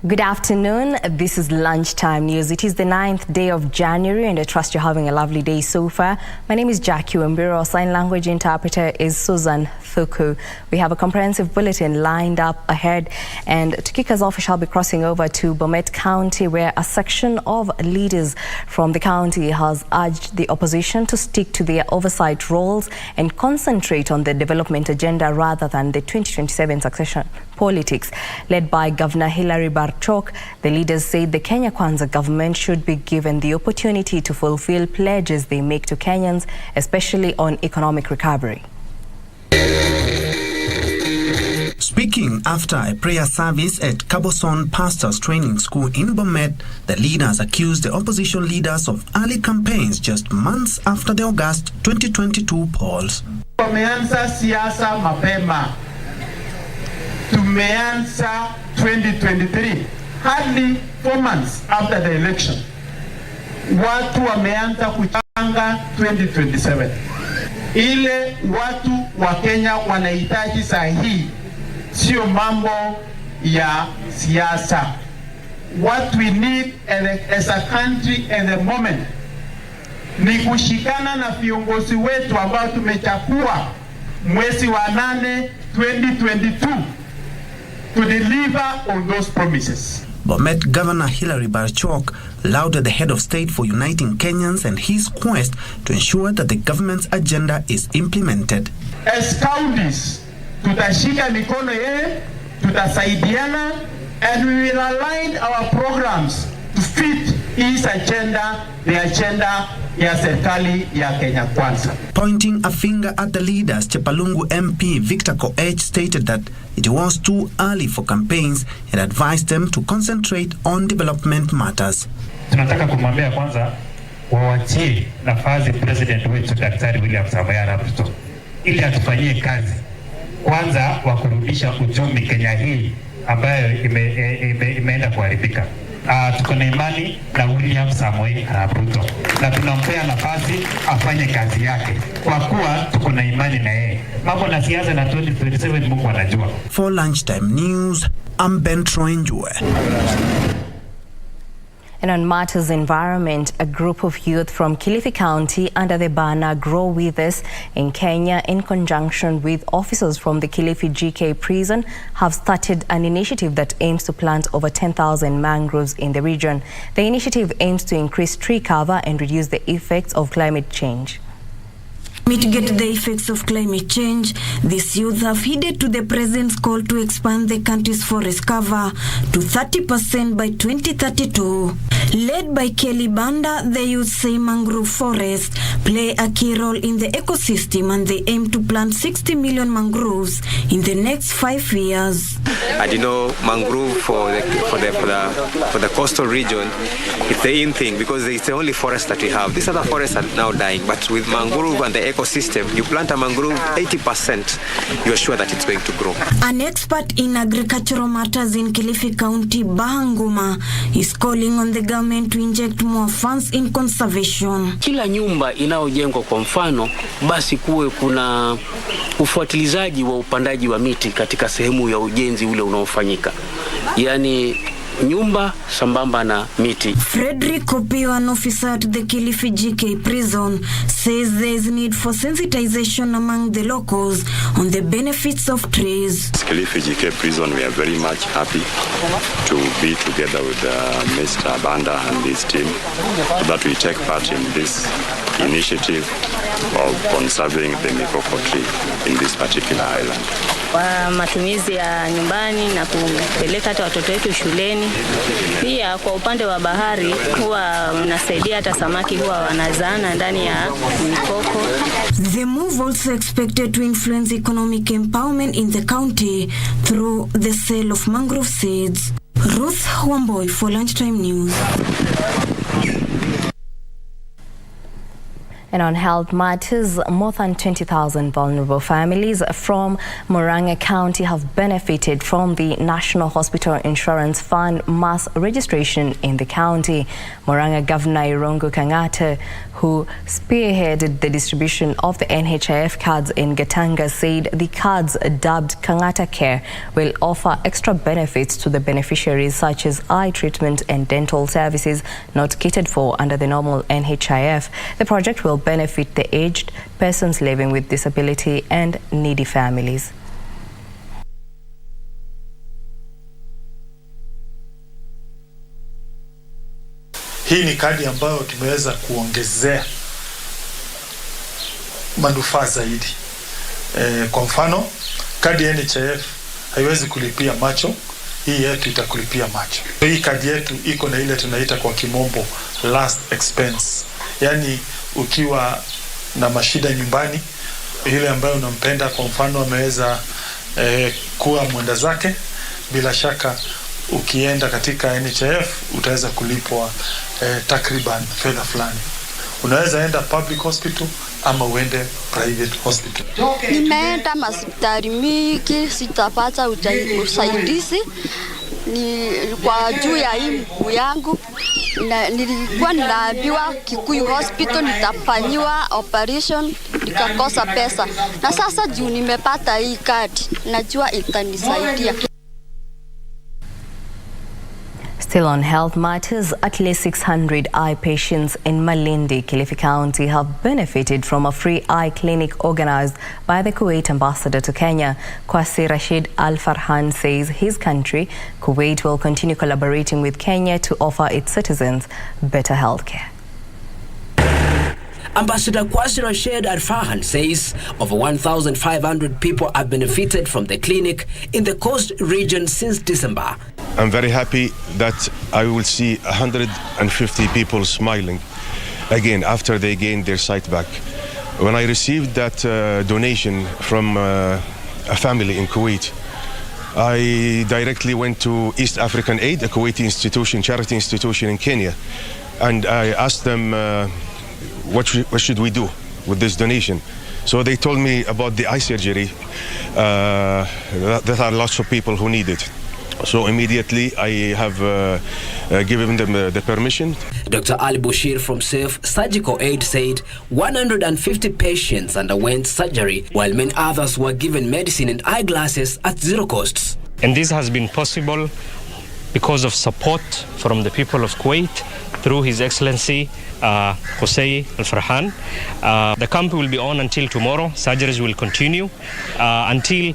Good afternoon. This is Lunchtime News. It is the 9th day of January and I trust you're having a lovely day so far. My name is Wambiru. Our sign language interpreter is Susan Thuku. We have a comprehensive bulletin lined up ahead, and to kick us off, we shall be crossing over to Bomet County, where a section of leaders from the county has urged the opposition to stick to their oversight roles and concentrate on the development agenda rather than the 2027 succession politics. Led by Governor Hilary Barchok, the leaders said the Kenya Kwanza government should be given the opportunity to fulfill pledges they make to Kenyans, especially on economic recovery. Speaking after a prayer service at Kaboson Pastors Training School in Bomet, the leaders accused the opposition leaders of early campaigns just months after the August 2022 polls. Tumeanza siasa mapema. Tumeanza 2023, hardly 4 months after the election. Watu wameanza kuchanga 2027. Ile watu wa Kenya wanahitaji saa hii sio mambo ya siasa. What we need as a country at the moment ni kushikana na viongozi wetu ambao tumechagua mwezi wa 8 2022 to deliver on those promises. Bomet Governor Hilary Barchok lauded the head of state for uniting Kenyans and his quest to ensure that the government's agenda is implemented. As counties, tutashika mikono yeye, tutasaidiana, and we will align our programs to fit his agenda, the agenda ya serikali ya Kenya Kwanza. Pointing a finger at the leaders, Chepalungu MP Victor Koech stated that it was too early for campaigns and advised them to concentrate on development matters. Tunataka kumwambia kwanza wawachie nafasi president wetu Daktari William Samoei Ruto ili atufanyie kazi kwanza wa kurudisha uchumi Kenya hii ambayo imeenda kuharibika. Tuko na imani na William Samoei Ruto na tunampea nafasi afanye kazi yake kwa kuwa tuko na imani na yeye. Mambo na siasa na 2027 Mungu anajua. For Lunchtime News, I'm Ben Troinjue. And on matters environment, a group of youth from Kilifi County under the banner Grow With Us in Kenya, in conjunction with officers from the Kilifi GK prison, have started an initiative that aims to plant over 10,000 mangroves in the region. The initiative aims to increase tree cover and reduce the effects of climate change. Mitigate the effects of climate change, these youth have heeded to the president's call to expand the country's forest cover to 30% by 2032. Led by Kelly Banda, the youth say mangrove forests play a key role in the ecosystem and they aim to plant 60 million mangroves in the next 5 years. And you know, mangrove for the coastal region, it's the in thing because it's the only forest that we have. These other forests are now dying, but with mangrove and the ecosystem, you plant a mangrove, 80%, you are sure that it's going to grow. An expert in agricultural matters in Kilifi County, Bahanguma, is calling on the government to inject more funds in conservation. Kila nyumba inayojengwa kwa mfano, basi kuwe kuna ufuatilizaji wa upandaji wa miti katika sehemu ya ujenzi ule unaofanyika. Yani nyumba sambamba na miti. Frederick Opio, an officer at the Kilifi GK prison, says there is need for sensitization among the locals on the benefits of trees. Kilifi GK prison, we are very much happy to be together with Mr. Banda and his team so that we take part in this initiative of conserving the mikoko tree in this particular island. Kwa matumizi ya nyumbani na kupeleka hata watoto wetu shuleni. Pia kwa upande wa bahari huwa unasaidia hata samaki huwa wanazaana ndani ya mikoko. The move also expected to influence economic empowerment in the county through the sale of mangrove seeds. Ruth Wamboy for Lunchtime News. And on health matters, more than 20,000 vulnerable families from Murang'a County have benefited from the National Hospital Insurance Fund mass registration in the county. Murang'a Governor Irungu Kang'ata, who spearheaded the distribution of the NHIF cards in Gatanga, said the cards, dubbed Kangata Care, will offer extra benefits to the beneficiaries, such as eye treatment and dental services not catered for under the normal NHIF. The project will benefit the aged, persons living with disability and needy families. Hii ni kadi ambayo tumeweza kuongezea manufaa zaidi. Kwa mfano, kadi ya NHIF haiwezi kulipia macho, hii yetu itakulipia macho. Hii kadi yetu iko na ile tunaita kwa kimombo last expense. Yani ukiwa na mashida nyumbani, ile ambayo unampenda, kwa mfano ameweza kuwa mwenda zake, bila shaka ukienda katika NHIF utaweza kulipwa takriban fedha fulani. Unaweza enda public hospital ama uende private hospital. Nimeenda hospitali mingi sitapata usaidizi ni kwa juu ya hii mguu yangu. Nilikuwa ninaambiwa Kikuyu Hospital nitafanyiwa operation, nikakosa pesa. Na sasa juu nimepata hii kadi, najua itanisaidia. Still on health matters, at least 600 eye patients in Malindi, Kilifi County have benefited from a free eye clinic organized by the Kuwait ambassador to Kenya. Kwasi Rashid Al Farhan says his country, Kuwait, will continue collaborating with Kenya to offer its citizens better health care. Ambassador Kwasi Rashid Al Farhan says over 1,500 people have benefited from the clinic in the coast region since December. I'm very happy that I will see 150 people smiling again after they gained their sight back. When I received that donation from a family in Kuwait, I directly went to East African Aid, a Kuwaiti institution, charity institution in Kenya, and I asked them what should we do with this donation. So they told me about the eye surgery, that are lots of people who need it. So immediately I have given them the permission. Dr. Ali Bushir from Safe Surgical Aid said 150 patients underwent surgery, while many others were given medicine and eyeglasses at zero costs. And this has been possible because of support from the people of Kuwait through His Excellency Hosei Al Farhan. The camp will be on until tomorrow. Surgeries will continue until,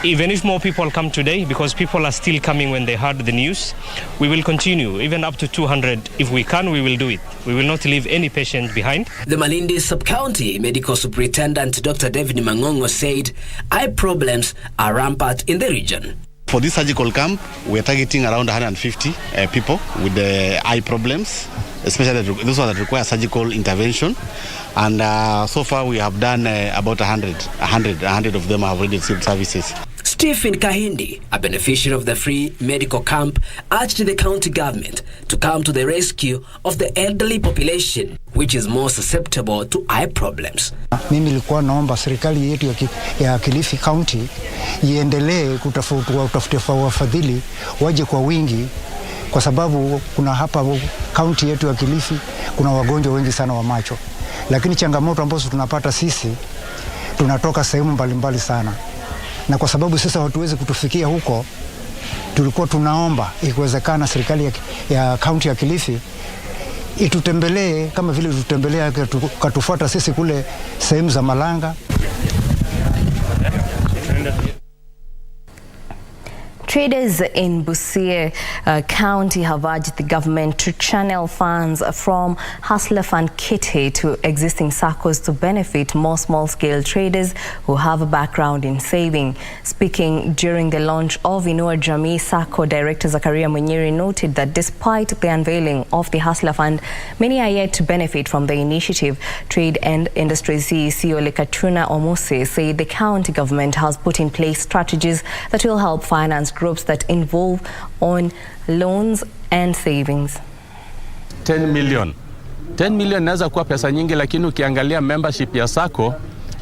even if more people come today, because people are still coming when they heard the news, we will continue, even up to 200. If we can, we will do it. We will not leave any patient behind. The Malindi Sub-County Medical Superintendent Dr. David Mangongo said eye problems are rampant in the region. For this surgical camp, we are targeting around 150 people with the eye problems, especially those that require surgical intervention. And so far we have done about 100 of them have already received services. Stephen Kahindi, a beneficiary of the free medical camp, urged the county government to come to the rescue of the elderly population, which is more susceptible to eye problems. Mimi nilikuwa naomba serikali yetu ya Kilifi County iendelee kutafuta wafadhili waje kwa wingi, kwa sababu kuna hapa county yetu ya Kilifi kuna wagonjwa wengi sana wa macho. Lakini changamoto ambazo tunapata sisi, tunatoka sehemu mbalimbali sana. Na kwa sababu sasa hatuwezi kutufikia huko, tulikuwa tunaomba ikiwezekana serikali ya county ya Kilifi itutembelee kama vile tutembelea katufuata sisi kule sehemu za Malanga. Traders in Busia County have urged the government to channel funds from Hustler Fund Kitty to existing SACCOs to benefit more small-scale traders who have a background in saving. Speaking during the launch of Inua Jamii, SACCO Director Zakaria Munyiri noted that despite the unveiling of the Hustler Fund, many are yet to benefit from the initiative. Trade and Industry CEO Lekatuna Omuse said the county government has put in place strategies that will help finance groups that involve on loans and savings. 10 million naweza kuwa pesa nyingi, lakini ukiangalia membership ya SACCO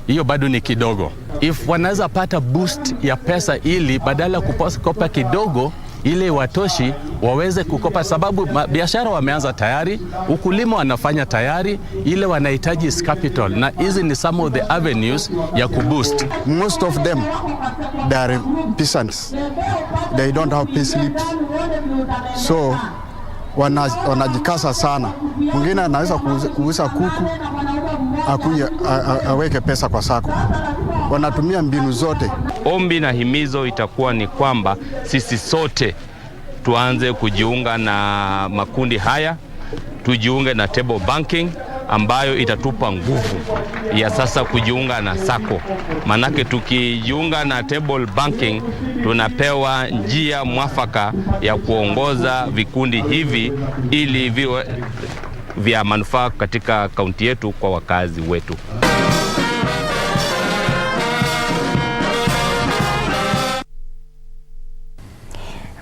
hiyo bado ni kidogo. If wanaweza pata boost ya pesa ili badala kukopa kidogo ili watoshi waweze kukopa, sababu biashara wameanza tayari, ukulima wanafanya tayari, ile wanahitaji is capital, na hizi ni some of the avenues ya kuboost. Most of them, they are peasants. They don't have pay slips. So wanajikasa sana. Mwingine anaweza kuuza kuku akuye aweke pesa kwa sako. Wanatumia mbinu zote. Ombi na himizo itakuwa ni kwamba sisi sote tuanze kujiunga na makundi haya, tujiunge na table banking ambayo itatupa nguvu ya sasa kujiunga na sako. Manake tukijiunga na table banking tunapewa njia mwafaka ya kuongoza vikundi hivi ili viwe vya manufaa katika kaunti yetu kwa wakazi wetu.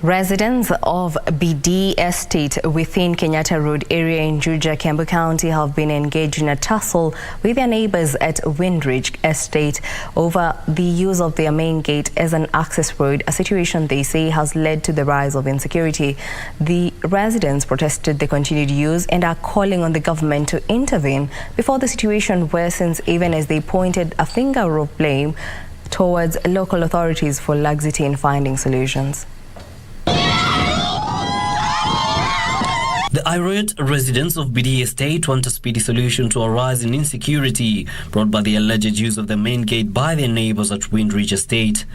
Residents of BD Estate within Kenyatta Road area in Jigger, Kiambu County have been engaged in a tussle with their neighbors at Windridge Estate over the use of their main gate as an access road, a situation they say has led to the rise of insecurity. The residents protested the continued use and are calling on the government to intervene before the situation worsens, even as they pointed a finger of blame towards local authorities for laxity in finding solutions. The irate residents of BD Estate want a speedy solution to a rise in insecurity brought by the alleged use of the main gate by their neighbors at Windridge Estate.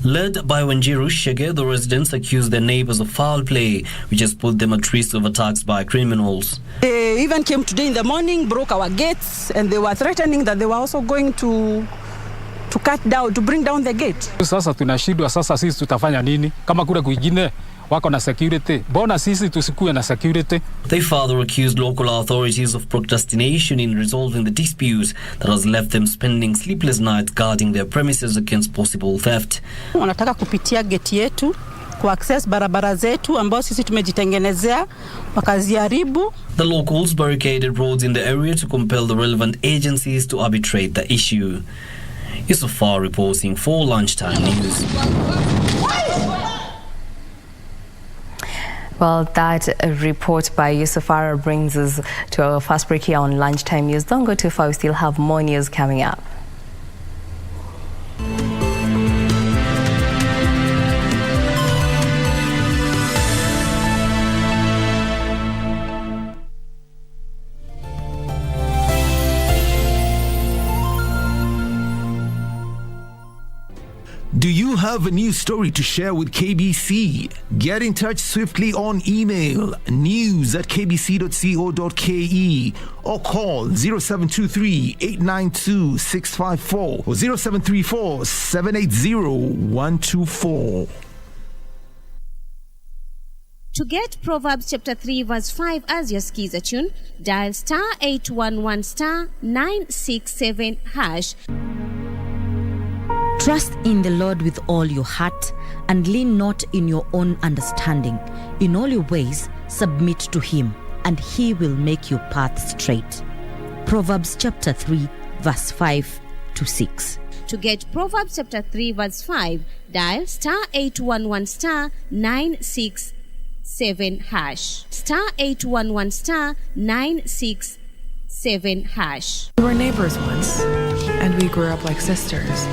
Led by Wambiru, Jigger, the residents accuse their neighbors of foul play, which has put them at risk of attacks by criminals. They even came today in the morning, broke our gates, and they were threatening that they were also going to bring down the gate. Sasa tunashindwa, sasa sisi tutafanya nini? Kama kule kwingine wako na security, bona sisi tusikuwe na security? They further accused local authorities of procrastination in resolving the dispute that has left them spending sleepless nights guarding their premises against possible theft. Wanataka kupitia gate yetu ku access barabara zetu ambao sisi tumejitengenezea, wakaziharibu. The locals barricaded roads in the area to compel the relevant agencies to arbitrate the issue. Yusufar reporting for Lunchtime News. Well, that report by Yusufar brings us to our first break here on Lunchtime News. Don't go too far, we still have more news coming up. Do you have a news story to share with KBC? Get in touch swiftly on email news@kbc.co.ke or call 0723-892-654 or 0734-780-124. To get Proverbs chapter 3 verse 5 as your skiza tune, dial *811 *967 #. Trust in the Lord with all your heart and lean not in your own understanding. In all your ways, submit to Him, and He will make your path straight. Proverbs chapter 3, verse 5 to 6. To get Proverbs chapter 3 verse 5, dial *811 *967 #. *811 *967 #. We were neighbors once, and we grew up like sisters.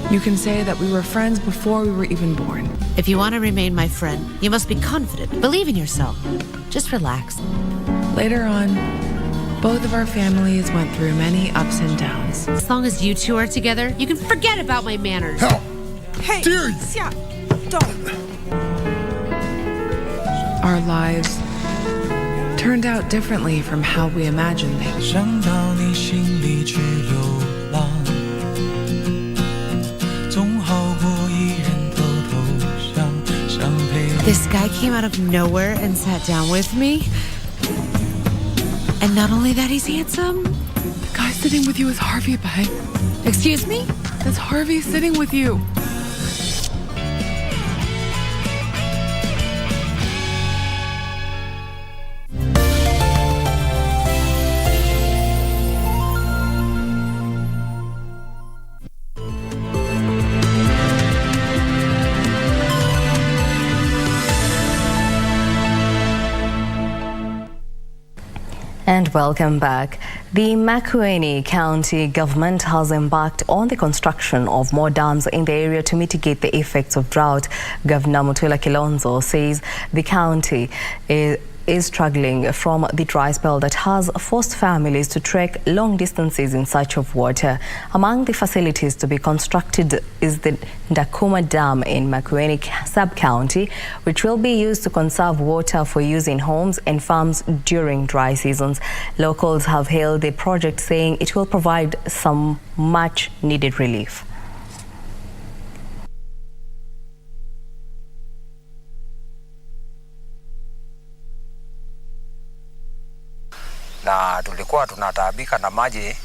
You can say that we were friends before we were even born. If you want to remain my friend, you must be confident. Believe in yourself. Just relax. Later on, both of our families went through many ups and downs. As long as you two are together, you can forget about my manners. Help! Hey, Dear. Xia, don't. Our lives turned out differently from how we imagined they would. This guy came out of nowhere and sat down with me. And not only that, he's handsome. The guy sitting with you is Harvey, babe. Excuse me? That's Harvey sitting with you. Welcome back. The Makueni County government has embarked on the construction of more dams in the area to mitigate the effects of drought. Governor Mutula Kilonzo says the county is struggling from the dry spell that has forced families to trek long distances in search of water. Among the facilities to be constructed is the Ndakuma Dam in Makueni sub-county, which will be used to conserve water for use in homes and farms during dry seasons. Locals have hailed the project, saying it will provide some much-needed relief. Na tulikuwa tunataabika na maji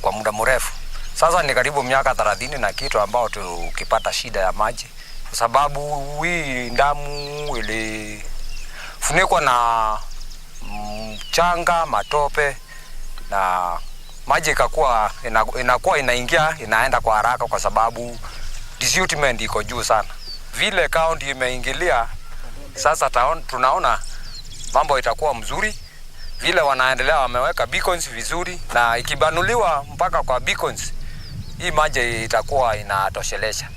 kwa muda mrefu. Sasa ni karibu miaka 30 na kitu ambao tukipata shida ya maji, kwa sababu hii damu ilifunikwa na mchanga, matope, na maji inakuwa inaingia inaenda kwa haraka kwa sababu disillusionment iko juu sana. Vile county imeingilia sasa, tunaona mambo itakuwa mzuri. Vile wanaendelea wameweka beacons vizuri, na ikibanuliwa mpaka kwa beacons, hii maji itakuwa inatoshelesha.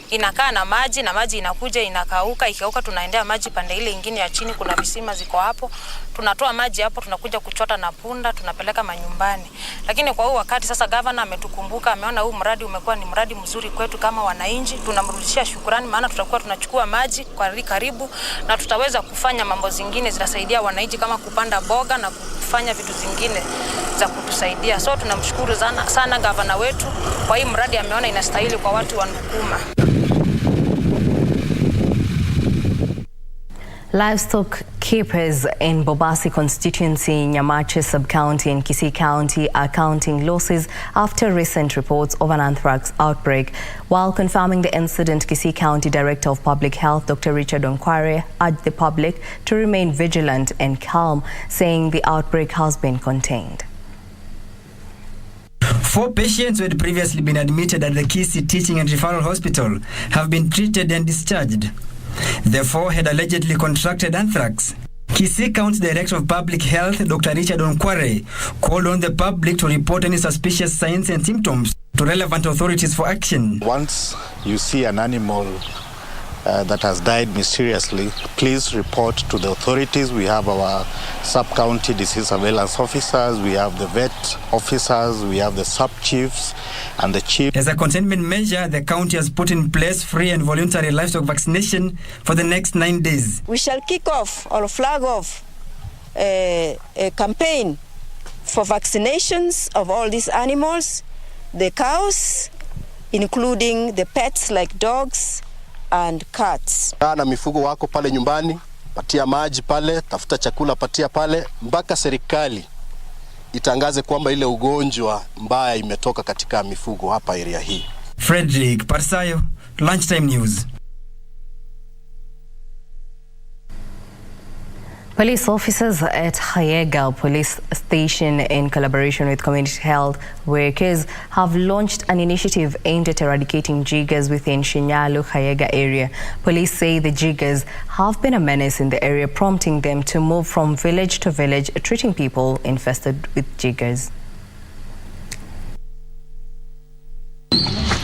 Inakaa na maji inakuja inakauka, ikauka tunaendea maji pande ile nyingine ya chini, kuna visima ziko hapo. Tunatoa maji hapo, tunakuja kuchota na punda, tunapeleka manyumbani. Lakini kwa huu wakati sasa governor ametukumbuka, ameona huu mradi umekuwa ni mradi mzuri kwetu kama wananchi. Tunamrudishia shukrani, maana tutakuwa tunachukua maji kwa karibu na tutaweza kufanya mambo zingine zitasaidia wananchi kama kupanda boga na kufanya vitu zingine za kutusaidia. So tunamshukuru sana governor wetu kwa hii mradi, ameona inastahili kwa watu wa Ndukuma. Livestock keepers in Bobasi constituency, Nyamache sub-county and Kisii county are counting losses after recent reports of an anthrax outbreak. While confirming the incident, Kisii County Director of Public Health, Dr. Richard Onkware, urged the public to remain vigilant and calm, saying the outbreak has been contained. 4 patients who had previously been admitted at the Kisii Teaching and Referral Hospital have been treated and discharged. The 4 had allegedly contracted anthrax. Kisii County Director of Public Health, Dr. Richard Onkware, called on the public to report any suspicious signs and symptoms to relevant authorities for action. Once you see an animal that has died mysteriously, please report to the authorities. We have our sub-county disease surveillance officers, we have the vet officers, we have the sub-chiefs and the chief. As a containment measure, the county has put in place free and voluntary livestock vaccination for the next 9 days. We shall kick off or flag off a campaign for vaccinations of all these animals, the cows, including the pets like dogs and cats. Na mifugo wako pale nyumbani, patia maji pale, tafuta chakula patia pale, mpaka serikali itangaze kwamba ile ugonjwa mbaya imetoka katika mifugo hapa area hii. Frederick Parsayo, Lunchtime News. Police officers at Hayega Police Station, in collaboration with community health workers, have launched an initiative aimed at eradicating jiggers within Shinyalu Hayega area. Police say the jiggers have been a menace in the area, prompting them to move from village to village, treating people infested with jiggers.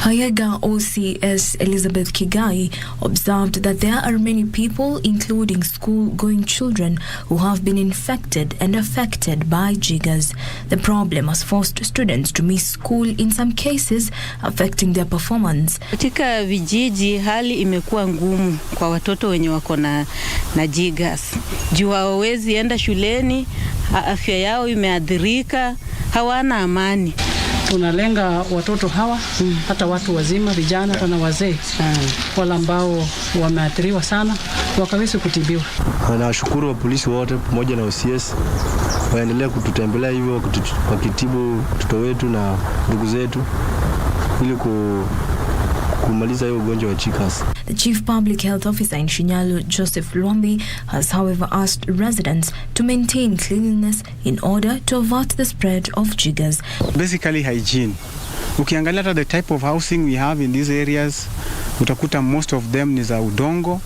Hayega OCS Elizabeth Kigai observed that there are many people, including school-going children, who have been infected and affected by jiggers. The problem has forced students to miss school, in some cases affecting their performance. Katika vijiji hali imekuwa ngumu kwa watoto wenye wako na jiggers. Juu hawawezi enda shuleni, afya yao imeathirika, hawana amani. Tunalenga watoto hawa, hata watu wazima, vijana, hata na wazee, wale ambao wameathiriwa sana wakaweza kutibiwa. Nawashukuru wa polisi wote pamoja na OCS waendelea kututembelea hivyo wakitibu watoto wetu na ndugu zetu ili kumaliza hiyo ugonjwa wa jiggers. The Chief Public Health Officer in Shinyalu, Joseph Lwambi, has however asked residents to maintain cleanliness in order to avert the spread of jiggers. Basically hygiene. Ukiangalia hata the type of housing we have in these areas, utakuta most of them ni za udongo,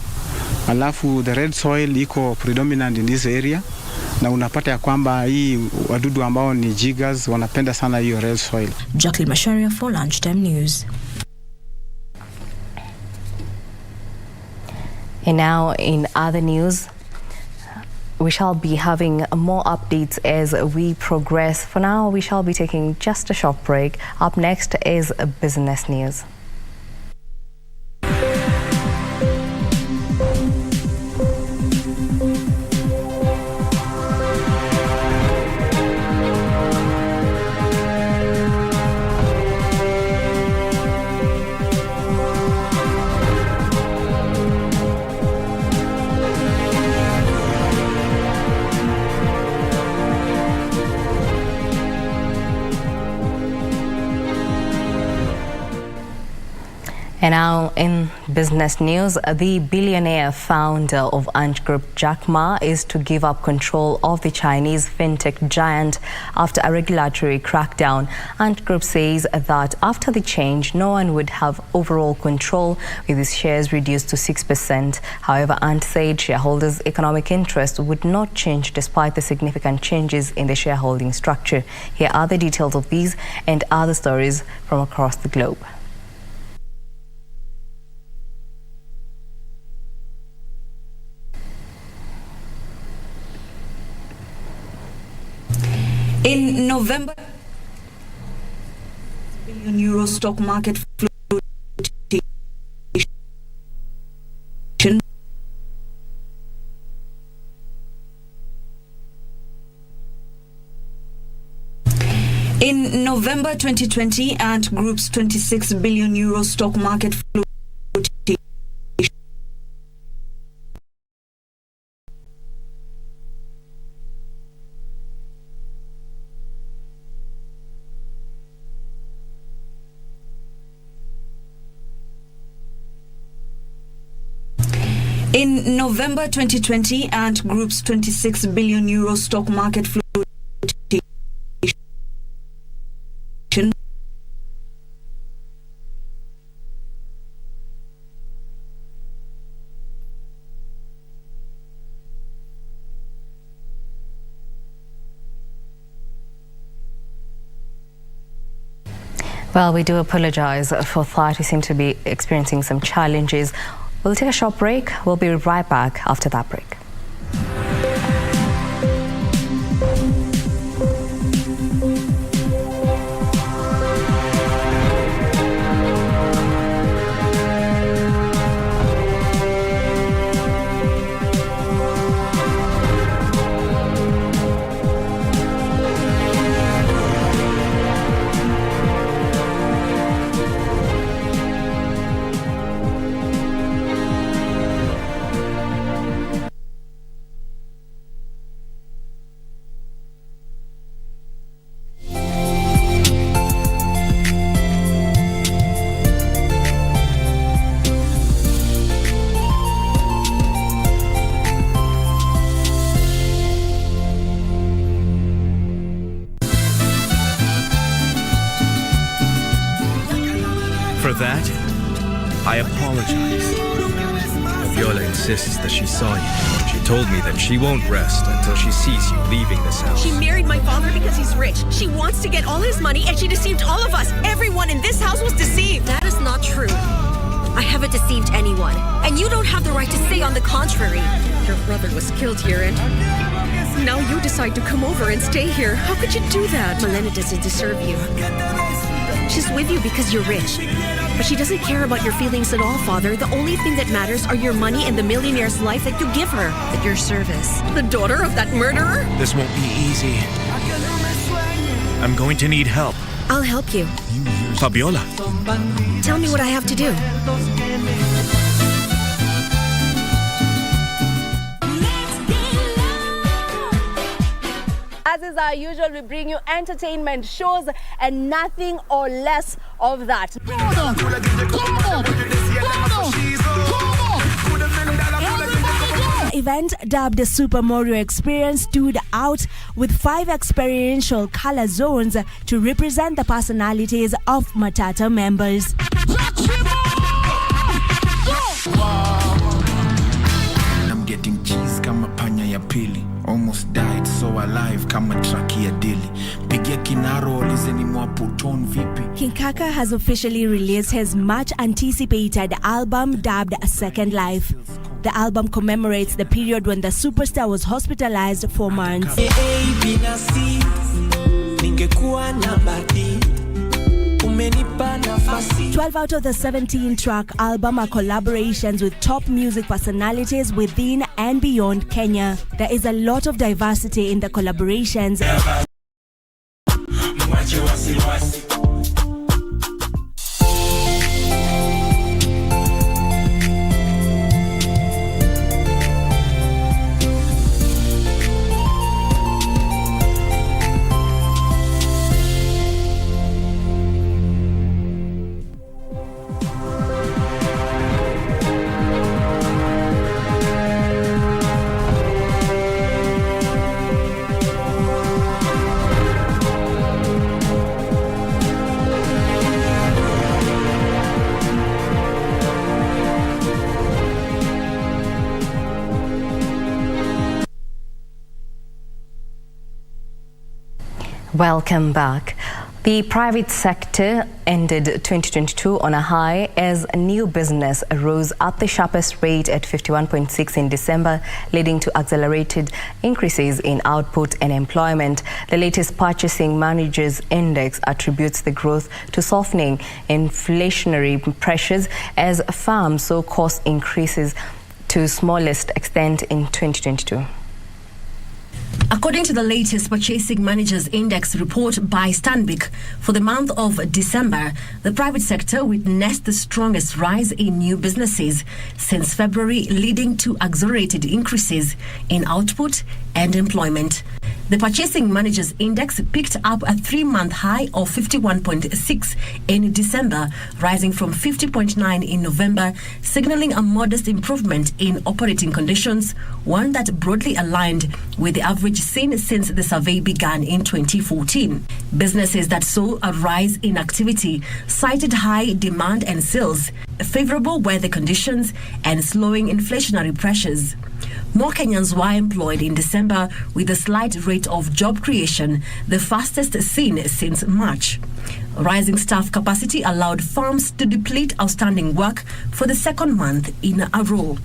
alafu the red soil iko predominant in this area, na unapata ya kwamba hii wadudu ambao ni jiggers wanapenda sana hiyo red soil. Jacqueline Masharia for Lunchtime News. And now in other news, we shall be having more updates as we progress. For now, we shall be taking just a short break. Up next is business news. And now in business news, the billionaire founder of Ant Group, Jack Ma, is to give up control of the Chinese fintech giant after a regulatory crackdown. Ant Group says that after the change, no one would have overall control, with his shares reduced to 6%. However, Ant said shareholders' economic interest would not change despite the significant changes in the shareholding structure. Here are the details of these and other stories from across the globe. In November, billion euro stock market flotation. In November 2020, Ant Group's 26 billion euro stock market flotation. In November 2020, Ant Group's 26 billion euro stock market flotation. Well, we do apologize for that. We seem to be experiencing some challenges. We'll take a short break. We'll be right back after that break. For that, I apologize. Fabiola insists that she saw you. She told me that she won't rest until she sees you leaving this house. She married my father because he's rich. She wants to get all his money, and she deceived all of us. Everyone in this house was deceived. That is not true. I haven't deceived anyone. And you don't have the right to say on the contrary. Your brother was killed here, and now you decide to come over and stay here. How could you do that? Melena doesn't deserve you. She's with you because you're rich. But she doesn't care about your feelings at all, Father. The only thing that matters are your money and the millionaire's life that you give her. At your service. The daughter of that murderer? This won't be easy. I'm going to need help. I'll help you. Fabiola. Tell me what I have to do. As is our usual, we bring you entertainment shows and nothing or less of that. Event dubbed the Super Mario Experience stood out with 5 experiential color zones to represent the personalities of Matata members. I'm getting cheese kama panya ya pili. Almost died wa live kama track ya daily. Pigia Kinaro ulize ni mwaputon vipi. King Kaka has officially released his much anticipated album dubbed Second Life. The album commemorates the period when the superstar was hospitalized for months. 12 out of the 17-track album are collaborations with top music personalities within and beyond Kenya. There is a lot of diversity in the collaborations. Welcome back. The private sector ended 2022 on a high as new business rose at the sharpest rate at 51.6 in December, leading to accelerated increases in output and employment. The latest Purchasing Managers Index attributes the growth to softening inflationary pressures as firms saw cost increases to smallest extent in 2022. According to the latest Purchasing Managers Index report by Stanbic, for the month of December, the private sector witnessed the strongest rise in new businesses since February, leading to accelerated increases in output and employment. The Purchasing Managers Index picked up a 3-month high of 51.6 in December, rising from 50.9 in November, signaling a modest improvement in operating conditions, one that broadly aligned with the average seen since the survey began in 2014. Businesses that saw a rise in activity cited high demand and sales, favorable weather conditions, and slowing inflationary pressures. More Kenyans were employed in December, with a slight rate of job creation, the fastest seen since March. Rising staff capacity allowed firms to deplete outstanding work for the second month in a row.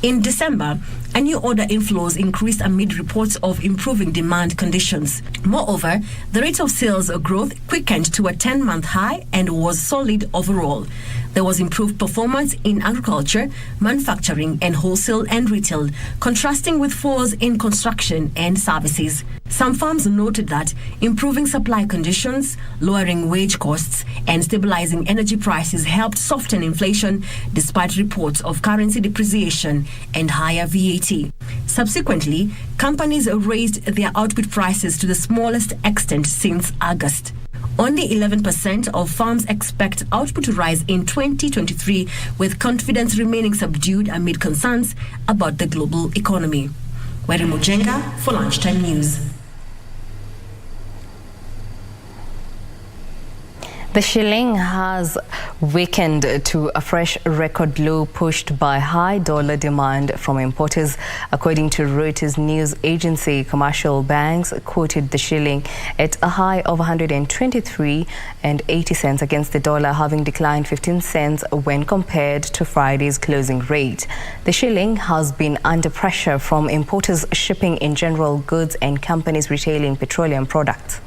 In December, a new order inflows increased amid reports of improving demand conditions. Moreover, the rate of sales growth quickened to a 10-month high and was solid overall. There was improved performance in agriculture, manufacturing, and wholesale and retail, contrasting with falls in construction and services. Some firms noted that improving supply conditions, lowering wage costs, and stabilizing energy prices helped soften inflation despite reports of currency depreciation and higher VAT. Subsequently, companies raised their output prices to the smallest extent since August. Only 11% of firms expect output to rise in 2023, with confidence remaining subdued amid concerns about the global economy. Weri Mujenga for Lunchtime News. The shilling has weakened to a fresh record low, pushed by high dollar demand from importers. According to Reuters news agency, commercial banks quoted the shilling at a high of 123.80 cents against the dollar, having declined 15 cents when compared to Friday's closing rate. The shilling has been under pressure from importers shipping in general goods and companies retailing petroleum products.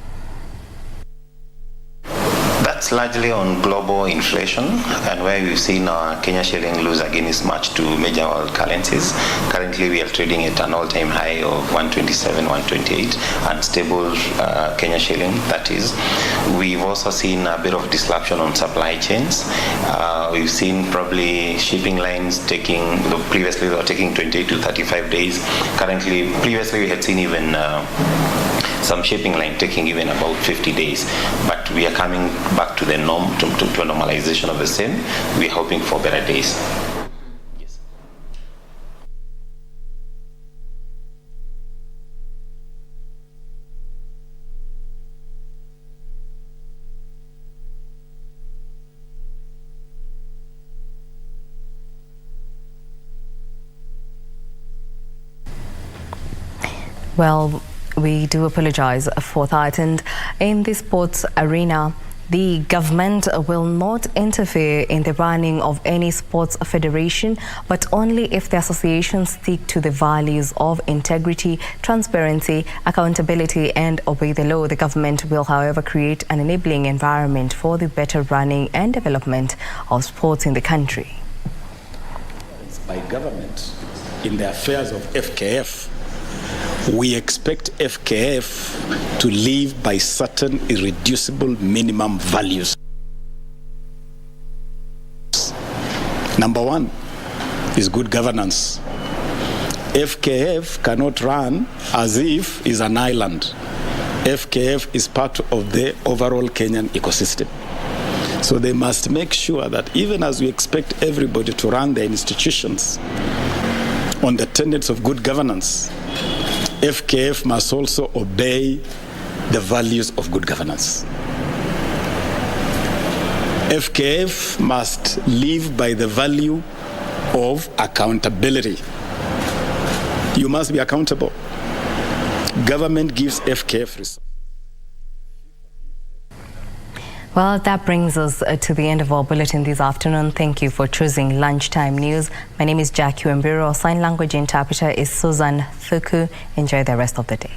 That's largely on global inflation, and where we've seen our Kenya shilling lose against March to major world currencies. Currently, we are trading at an all-time high of 127, 128, and stable Kenya shilling, that is. We've also seen a bit of disruption on supply chains. We've seen probably shipping lines previously they were taking 28 to 35 days. Previously we had seen even some shipping line taking even about 50 days, but we are coming back to the norm, to a normalization of the same. We're hoping for better days. Well, We do apologize for that. And in the sports arena, the government will not interfere in the running of any sports federation, but only if the associations stick to the values of integrity, transparency, accountability, and obey the law. The government will, however, create an enabling environment for the better running and development of sports in the country. By government in the affairs of FKF, we expect FKF to live by certain irreducible minimum values. Number one is good governance. FKF cannot run as if it's an island. FKF is part of the overall Kenyan ecosystem. So they must make sure that even as we expect everybody to run their institutions on the tenets of good governance, FKF must also obey the values of good governance. FKF must live by the value of accountability. You must be accountable. Government gives FKF resources. Well, that brings us to the end of our bulletin this afternoon. Thank you for choosing Lunchtime News. My name is Wambiru. Our sign language interpreter is Susan Thuku. Enjoy the rest of the day.